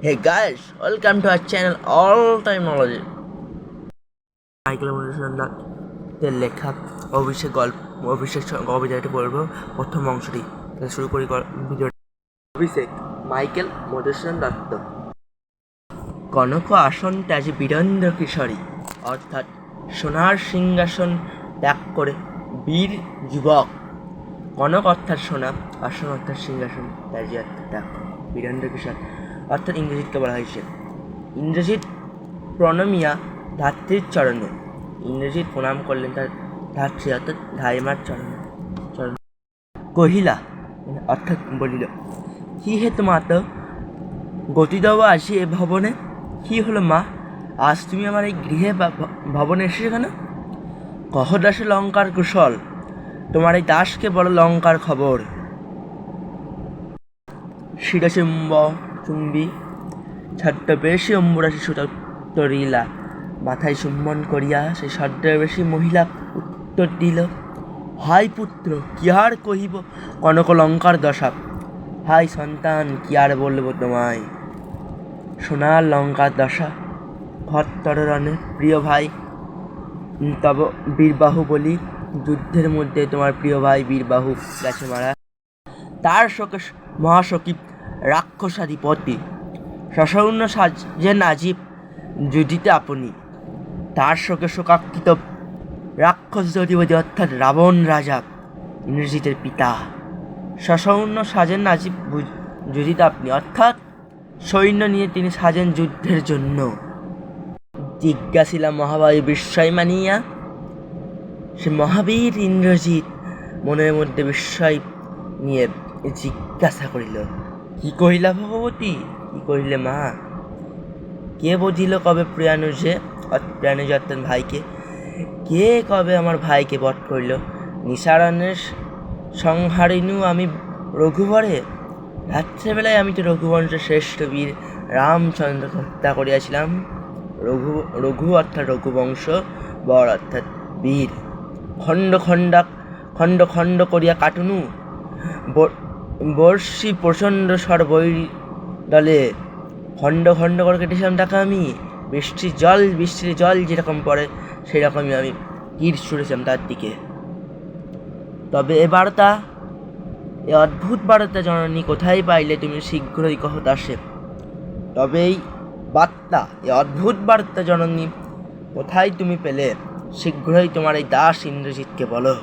Hey guys, welcome to our channel All Time Knowledge. Michael মধুসূদনের লেখা অভিষেক কবিতাটি পড়ব প্রথম অংশটি। শুরু করি ভিডিওটি। অভিষেক মাইকেল মধুসূদন দত্ত। কনক আসন ত্যাজি বীরেন্দ্র কিশোরী, অর্থাৎ সোনার সিংহাসন ত্যাগ করে বীর যুবক। কনক অর্থাৎ সোনা, আসন অর্থাৎ সিংহাসন, ত্যাজি অর্থাৎ ত্যাগ, বীরেন্দ্র কিশোর অর্থাৎ ইংরেজিকে বলা হয়েছে। ইন্দ্রজিৎ প্রণমিয়া ধাত্রীর চরণে, ইন্দ্রজিৎ প্রণাম করলেন তার ধাত্রী অর্থাৎ ধাইমার চরণে। কহিলা অর্থাৎ বলিল, কি হে তোমা তো গতি দেওয়া আসি এ ভবনে? কি হলো মা, আজ তুমি আমার এই গৃহে বা ভবনে এসেছো কেন? কহ দাসে লঙ্কার কুশল, তোমার এই দাসকে বলো লঙ্কার খবর। চুম্বী ছদ্মবেশী অম্বুরাশি সুতরিলা, মাথায় চুম্বন করিয়া সেই ছদ্মবেশী মহিলা উত্তর দিল, হাই পুত্র, কি আর কহিব কনক লঙ্কার দশা। হাই সন্তান, কি আর বলবো তোমায় সোনার লঙ্কার দশা। ভট্টর রণে প্রিয় ভাই তব বীরবাহু বলি, যুদ্ধের মধ্যে তোমার প্রিয় ভাই বীরবাহু গেছে মারা। তার শোকে মহাসখী রাক্ষসাধিপতি, সসৌন্য সাজেন আজিব যুধিতে আপনি। তার শোকে শোকাকৃত রাক্ষসাধিপতি অর্থাৎ রাবণ রাজা, ইন্দ্রজিতের পিতা। সসৌন্য সাজেন আজিব যুধিতে আপনি অর্থাৎ সৈন্য নিয়ে তিনি সাজেন যুদ্ধের জন্য। জিজ্ঞাসিলা মহাবায়ু বিস্ময় মানিয়া, সে মহাবীর ইন্দ্রজিৎ মনের মধ্যে বিস্ময় নিয়ে জিজ্ঞাসা করিল, কি কহিলা ভগবতী, কি কহিলে মা? কে বুঝিল কবে প্রিয়ানুজে অর্থাৎ ভাইকে, কে কবে আমার ভাইকে বধ করিল? নিসারণের সংহারিনু আমি রঘুবরে, রাত্রেবেলায় আমি তো রঘুবংশের শ্রেষ্ঠ বীর রামচন্দ্রকে হত্যা করিয়াছিলাম। রঘু অর্থাৎ রঘুবংশ, বর অর্থাৎ বীর। খণ্ড খণ্ড করিয়া কাটুনু বর্ষি প্রচণ্ড সরবৈর দলে, খণ্ড খণ্ড করে কেটেছিলাম তাকে আমি। বৃষ্টির জল যেরকম পড়ে সেরকমই আমি তীর ছুঁড়েছিলাম তার দিকে। তবে এ অদ্ভুত বার্তা জননী কোথায় পাইলে তুমি, শীঘ্রই কহ দাসে। তবে এই অদ্ভুত বার্তা জননী কোথায় তুমি পেলে, শীঘ্রই তোমার এই দাস ইন্দ্রজিৎকে বলো।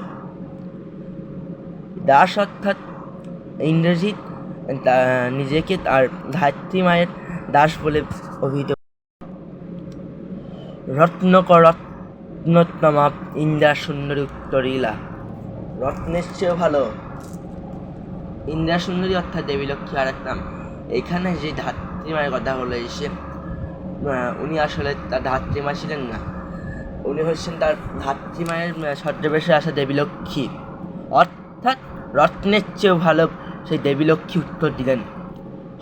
দাস অর্থাৎ ইন্দ্রজিৎ নিজেকে তার ধাত্রী মায়ের দাস বলে অভিহিত। রত্নোত্তমা ইন্দ্রা সুন্দরী উত্তরিলা, রত্নের চেয়েও ভালো। ইন্দ্রা সুন্দরী অর্থাৎ দেবী লক্ষ্মী আর এক নাম। এখানে যে ধাত্রী মায়ের কথা বলে এসে, উনি আসলে তার ধাত্রীমা ছিলেন না, উনি হচ্ছেন তার ধাত্রী মায়ের ছদ্মবেশে আসা দেবী লক্ষ্মী। অর্থাৎ রত্নের চেয়েও ভালো সেই দেবী লক্ষ্মী উত্তর দিলেন,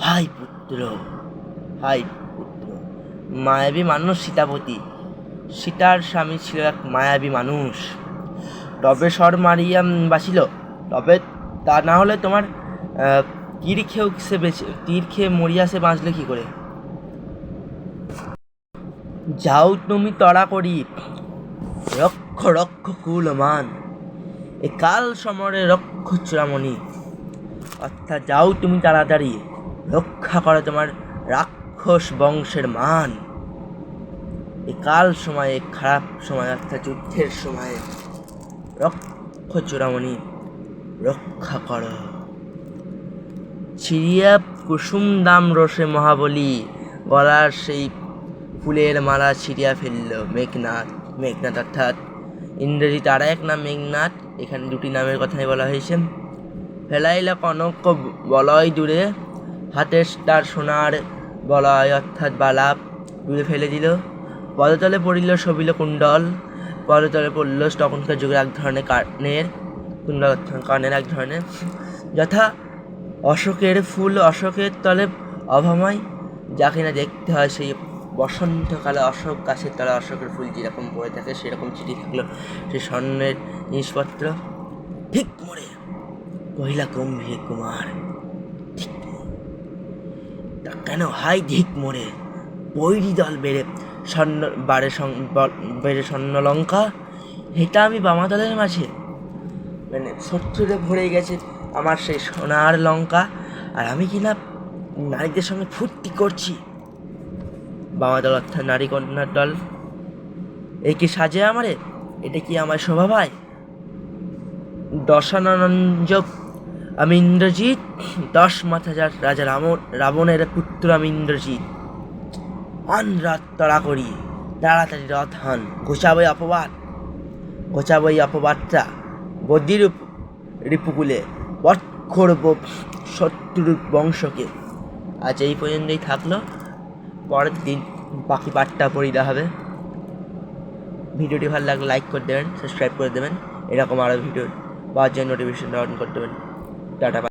হাই পুত্র, হাই পুত্র। মায়াবী মানুষ সীতাপতি, সীতার স্বামী ছিল এক মায়াবী মানুষ। তবে স্বর মারিয়া বাঁচিল, তবে তা না হলে তোমার তীর খেয়ে মরিয়া সে বাঁচলে কি করে? যাও তুমি তড়া করি, রক্ষ কুলমান, এ কাল সমরে রক্ষ চূড়ামণি। অর্থাৎ যাও তুমি তাড়াতাড়ি, রক্ষা করো তোমার রাক্ষস বংশের মান। এ কাল সময়ে, খারাপ সময় অর্থাৎ যুদ্ধের সময়ে, রক্ষ চূড়ামণি রক্ষা করো। ছিড়িয়া কুসুম দাম রসে মহাবলী, গলার সেই ফুলের মালা ছিঁড়িয়া ফেলল মেঘনাদ অর্থাৎ ইন্দ্রজিৎ আর এক নাম মেঘনাদ। এখানে দুটি নামের কথাই বলা হয়েছে। ফেলাইলা কনক বলয় দূরে, হাতে তার সোনার বলয় অর্থাৎ বালা দূরে ফেলে দিল। পদতলে পড়িল সবিল কুণ্ডল, পদতলে পড়ল তখনকার যুগের এক ধরনের কানের এক ধরনের, যথা অশোকের ফুল অশোকের তলে অভময়, যা কিনা দেখতে হয় সেই বসন্তকালে অশোক গাছের তলা অশোকের ফুল যেরকম পড়ে থাকে সেরকম চিঠি থাকলো সেই স্বর্ণের জিনিসপত্র। ঠিক মোড়ে কহিলা গম্ভীর কুমার, ঠিক তা কেন হাই ধিক মোড়ে বৈরী দল বেড়ে স্বর্ণ লঙ্কা, এটা আমি বামা দলের মাঝে, মানে শত্রুরে ভরে গেছে আমার সেই সোনার লঙ্কা, আর আমি কিনা নারীদের সঙ্গে ফুর্তি করছি। বামা দল অর্থাৎ নারী কন্যার দল, এই কি সাজে আমারে? এটা কি আমার শোভা পায়? দশাননঞ্জক আমি ইন্দ্রজিৎ, 10 মাথা যার রাজা রাবণের পুত্র আমি ইন্দ্রজিৎ। আন রাত তাড়া করি, তাড়াতাড়ি রথ হান, ঘোচাবই অপবাদটা বদির রিপুকুলে, বধ করব শত্রুর বংশকে। আজ এই পর্যন্তই থাকলো, পরের দিন বাকি পার্টটা পড়িতে হবে। ভিডিওটি ভালো লাগলে লাইক করে দেবেন, সাবস্ক্রাইব করে দেবেন, এরকম আরও ভিডিও পাওয়ার জন্য নোটিফিকেশনটা অন করে দেবেন। Tata, by.